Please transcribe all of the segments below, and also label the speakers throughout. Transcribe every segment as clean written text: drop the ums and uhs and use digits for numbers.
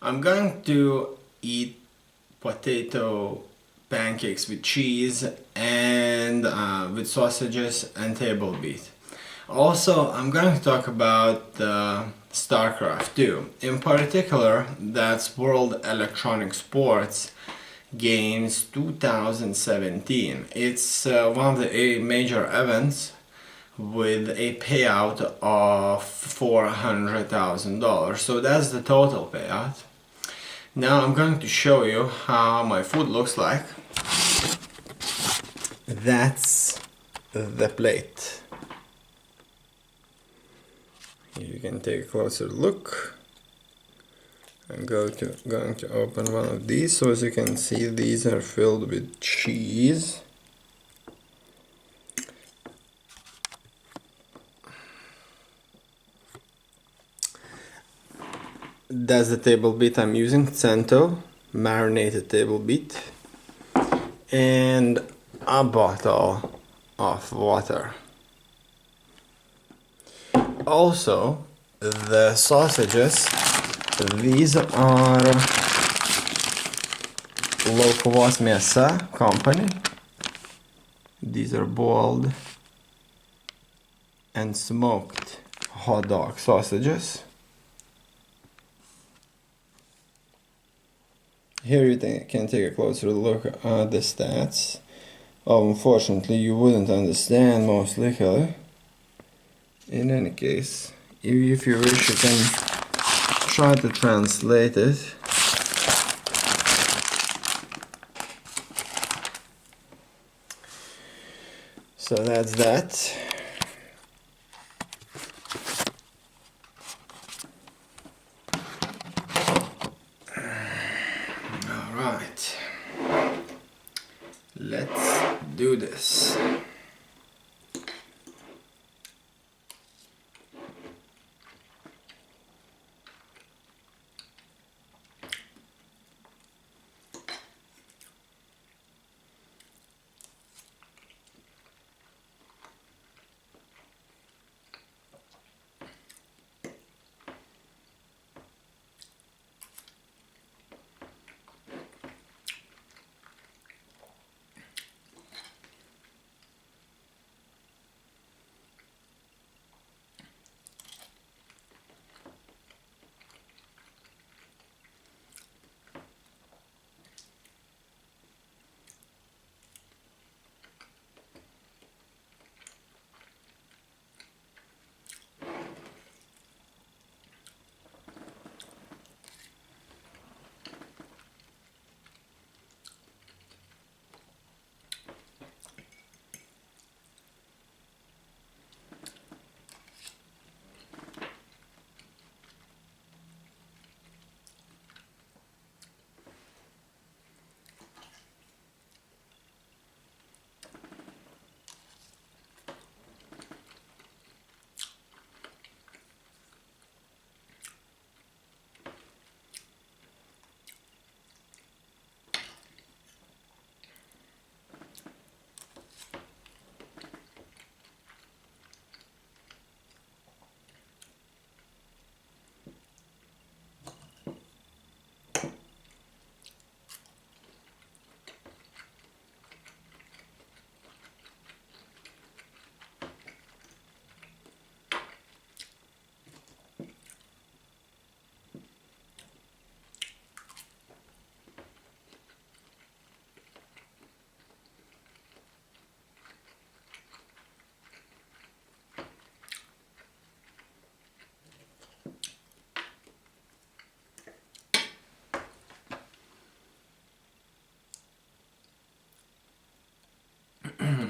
Speaker 1: I'm going to eat potato pancakes with cheese and with sausages and table beef. Also, I'm going to talk about StarCraft 2. In particular, that's World Electronic Sports Games 2017. It's one of the major events with a payout of $400,000. So that's the total payout. Now I'm going to show you how my food looks like. That's the plate. Here you can take a closer look. I'm going to open one of these. So as you can see, these are filled with cheese. That's the table beet I'm using, Cento, marinated table beet, and a bottle of water. Also, the sausages, these are Lietuvos Mėsa company. These are boiled and smoked hot dog sausages. Here you can take a closer look at the stats. Unfortunately, you wouldn't understand most likely. In any case, if you wish, you can try to translate it. So that's that. Alright, let's do this.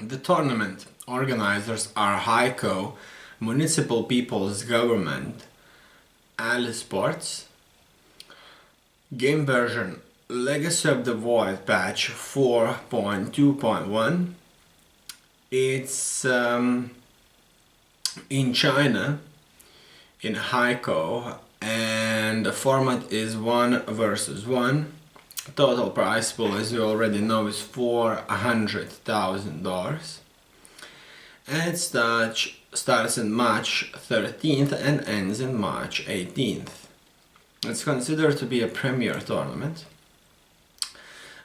Speaker 1: The tournament organizers are HICO, Municipal People's Government, Ali Sports. Game version Legacy of the Void patch 4.2.1. It's in China, in HICO, and the format is 1 versus 1. Total prize pool, as you already know, is $400,000, and it starts in March 13th and ends in March 18th. It's considered to be a premier tournament.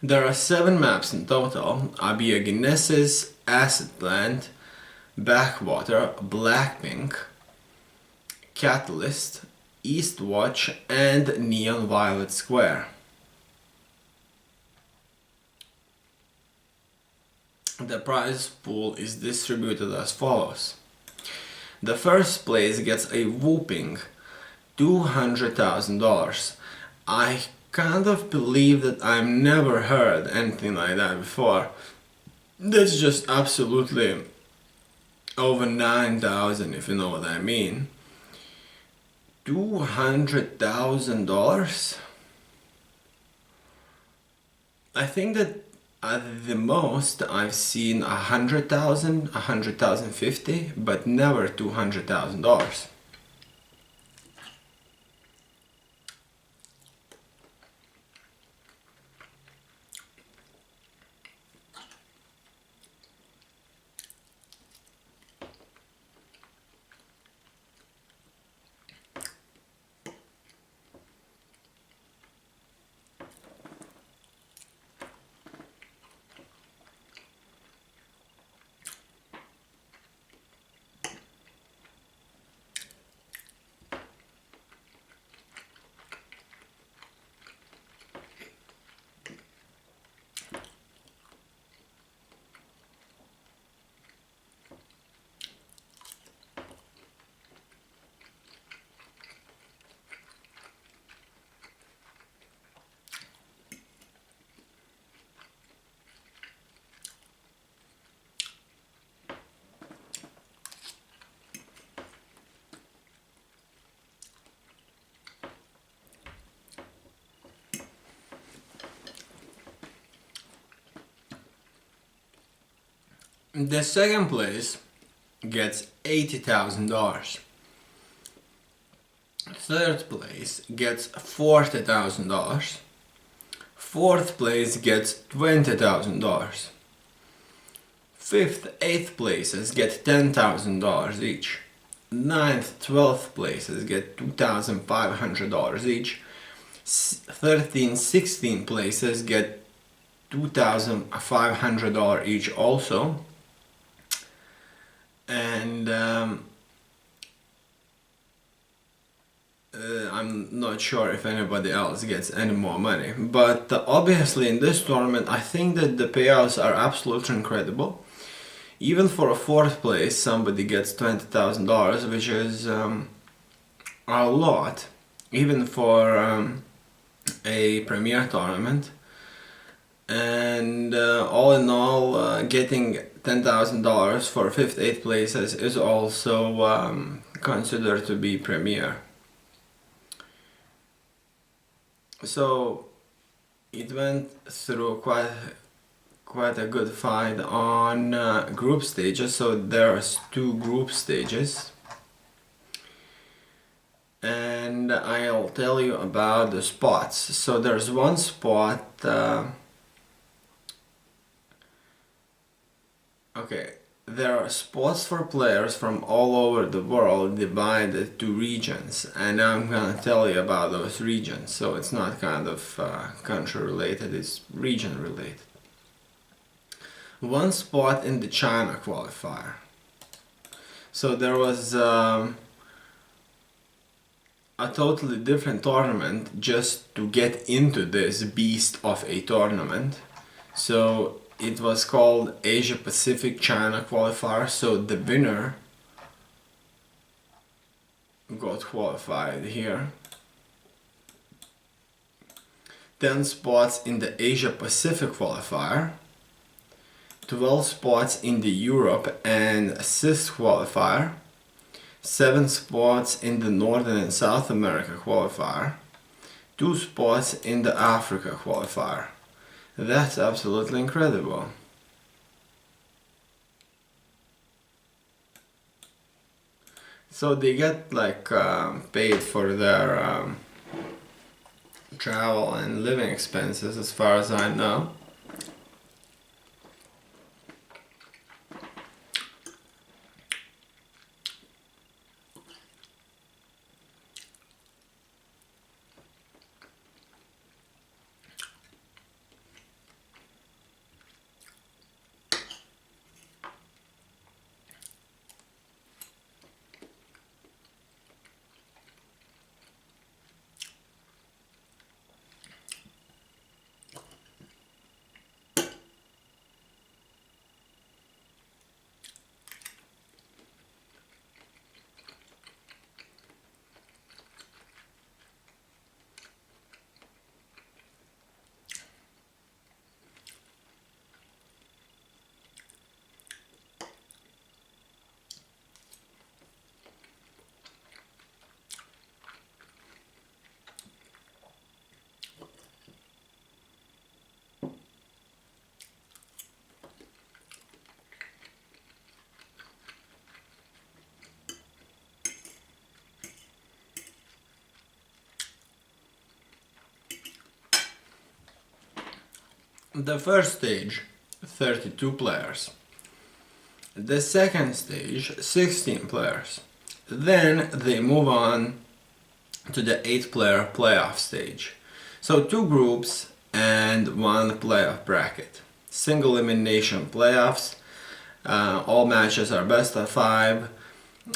Speaker 1: There are 7 maps in total: Abiogenesis, Acid Plant, Backwater, Blackpink, Catalyst, Eastwatch, and Neon Violet Square. The prize pool is distributed as follows. The first place gets a whooping $200,000. I kind of believe that I've never heard anything like that before. That's just absolutely over 9,000, if you know what I mean. $200,000? I think that at the most I've seen 100,000, 100,050, but never $200,000. The second place gets $80,000. Third place gets $40,000. Fourth place gets $20,000. Fifth, 8th places get $10,000 each. 9th, 12th places get $2,500 each. 13, 16 places get $2,500 each also. And I'm not sure if anybody else gets any more money, but obviously in this tournament I think that the payouts are absolutely incredible. Even for a 4th place somebody gets $20,000, which is a lot, even for a premier tournament. And all in all, getting $10,000 for 5th, 8th places is also considered to be premier. So it went through quite a good fight on group stages. So there's 2 group stages, and I'll tell you about the spots. So there's one spot. Okay, there are spots for players from all over the world divided to regions, and I'm gonna tell you about those regions. So it's not kind of country related, it's region related. One spot in the China qualifier. So there was a totally different tournament just to get into this beast of a tournament. So it was called Asia Pacific China qualifier. So the winner got qualified here. 10 spots in the Asia Pacific qualifier, 12 spots in the Europe and CIS qualifier, 7 spots in the Northern and South America qualifier, 2 spots in the Africa qualifier. That's absolutely incredible. So they get like paid for their travel and living expenses, as far as I know. The first stage, 32 players. The second stage, 16 players. Then they move on to the 8-player playoff stage. So 2 groups and 1 playoff bracket. Single elimination playoffs. All matches are best of 5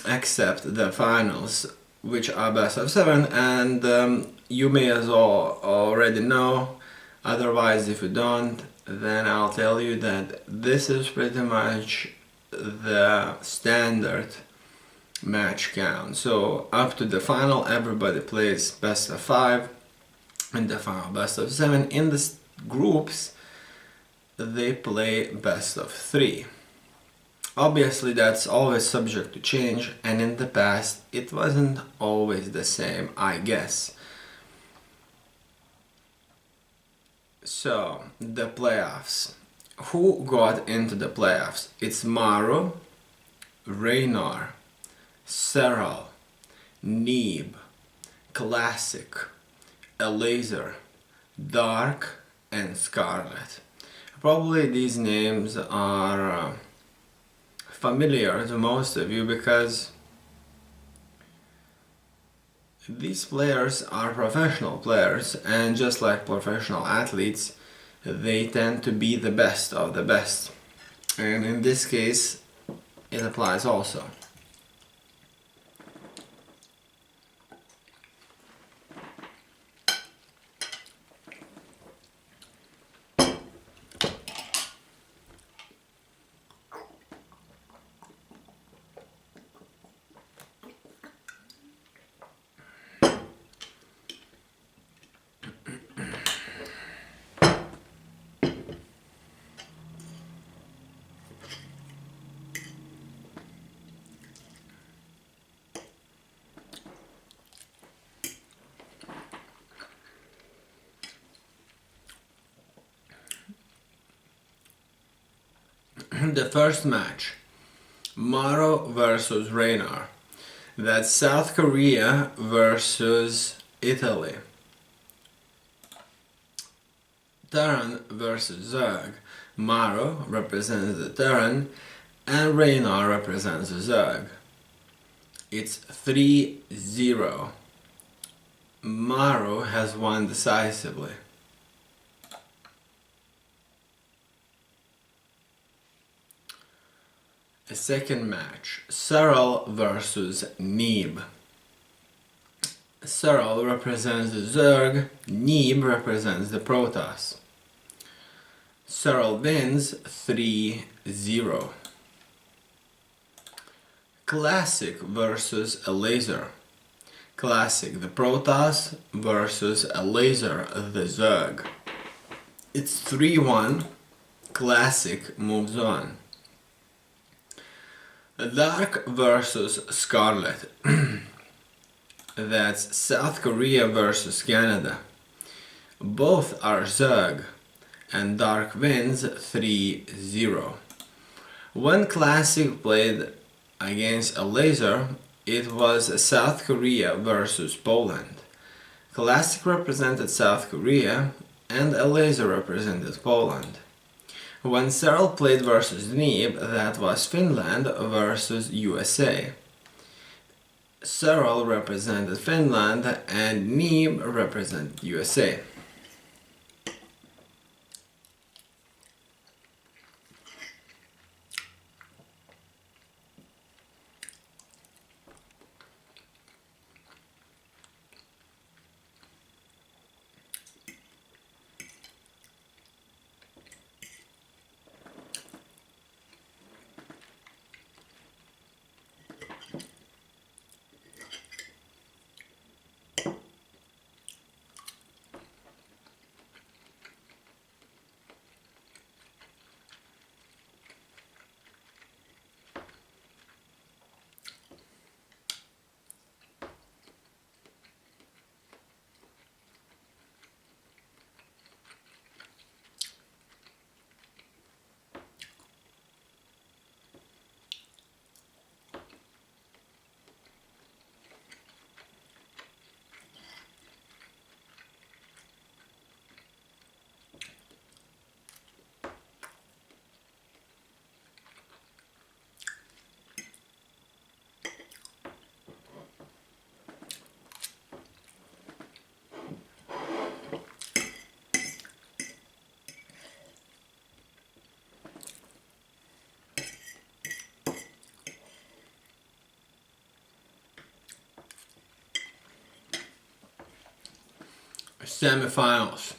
Speaker 1: except the finals, which are best of 7, and you may as well already know. Otherwise, if you don't, then I'll tell you that this is pretty much the standard match count. So up to the final, everybody plays best of 5, and the final best of 7. In the groups, they play best of 3. Obviously, that's always subject to change, and in the past, it wasn't always the same, I guess. So, the playoffs. Who got into the playoffs? It's Maru, Raynar, Serral, Neeb, Classic, Elazer, Dark, and Scarlet. Probably these names are familiar to most of you because these players are professional players, and just like professional athletes, they tend to be the best of the best. And in this case, it applies also. The first match, Maru versus Raynar. That's South Korea versus Italy. Terran versus Zerg. Maru represents the Terran and Raynar represents the Zerg. It's 3-0. Maru has won decisively. A second match, Serral versus Neeb. Serral represents the Zerg, Neeb represents the Protoss. Serral wins 3-0. Classic versus Elazer. Classic the Protoss versus Elazer the Zerg. It's 3-1. Classic moves on. Dark versus Scarlet. That's South Korea versus Canada. Both are Zerg, and Dark wins 3-0. When Classic played against Elazer, it was South Korea versus Poland. Classic represented South Korea, and Elazer represented Poland. When Serral played versus Neeb, that was Finland versus USA. Serral represented Finland and Neeb represented USA. Semifinals,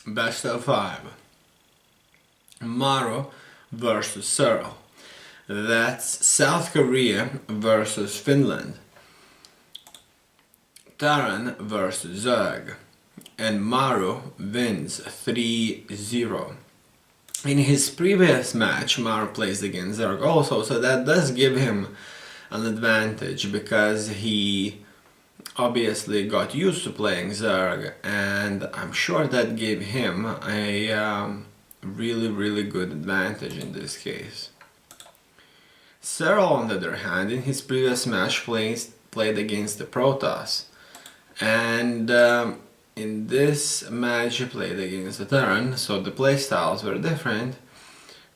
Speaker 1: best of 5. Maro versus Searle. That's South Korea versus Finland. Taran versus Zerg. And Maro wins 3-0. In his previous match, Maro plays against Zerg also, so that does give him an advantage because he obviously got used to playing Zerg, and I'm sure that gave him a really good advantage in this case. Searle, on the other hand, in his previous match played against the Protoss, and in this match he played against the Terran, so the playstyles were different.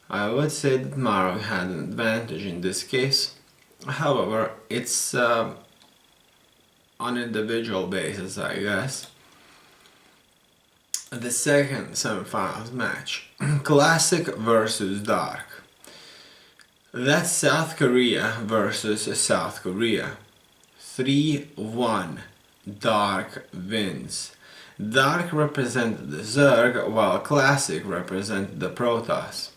Speaker 1: I would say that Maro had an advantage in this case. However, it's on individual basis, I guess. The second semifinals match, Classic versus Dark. That's South Korea versus South Korea. 3-1. Dark wins. Dark represented the Zerg while Classic represented the Protoss.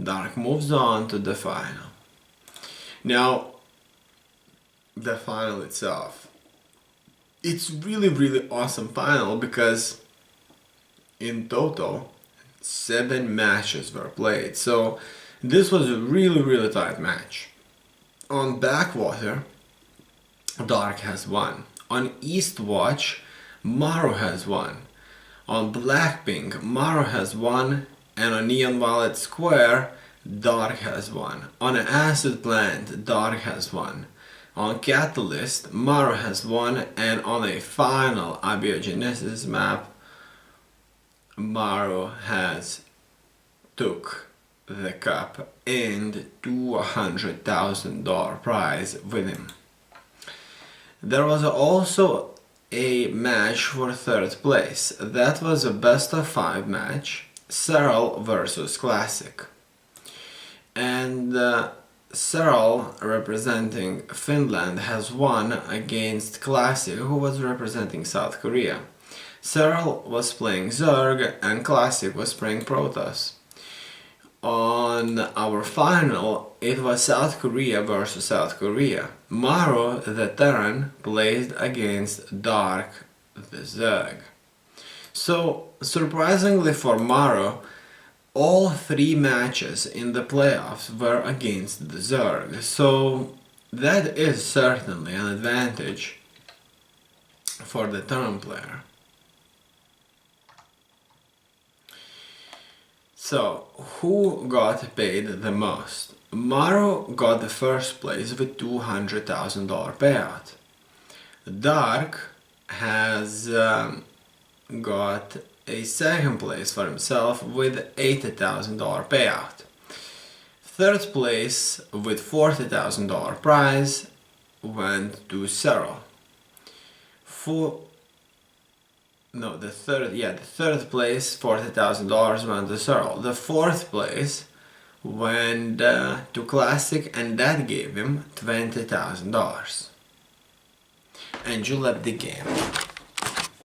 Speaker 1: Dark moves on to the final. Now, the final itself. It's really awesome final because in total 7 matches were played. So this was a really tight match. On Backwater, Dark has won. On Eastwatch, Maro has won. On Blackpink, Maro has won. And on Neon Violet Square, Dark has won. On Acid Plant, Dark has won. On Catalyst, Maro has won. And on a final Abiogenesis map, Maro has took the cup and $200,000 prize with him. There was also a match for 3rd place. That was a best of 5 match, Searle versus Classic. And Searle, representing Finland, has won against Classic, who was representing South Korea. Searle was playing Zerg and Classic was playing Protoss. On our final, it was South Korea versus South Korea. Maro, the Terran, played against Dark, the Zerg. So, surprisingly for Maro, all 3 matches in the playoffs were against the Zerg. So, that is certainly an advantage for the Terran player. So, who got paid the most? Maro got the 1st place with $200,000 payout. Dark has got a 2nd place for himself with $80,000 payout. 3rd place with $40,000 prize went to Searle. The third place, $40,000 went to Searle. The 4th place went to Classic, and that gave him $20,000. And you left the game.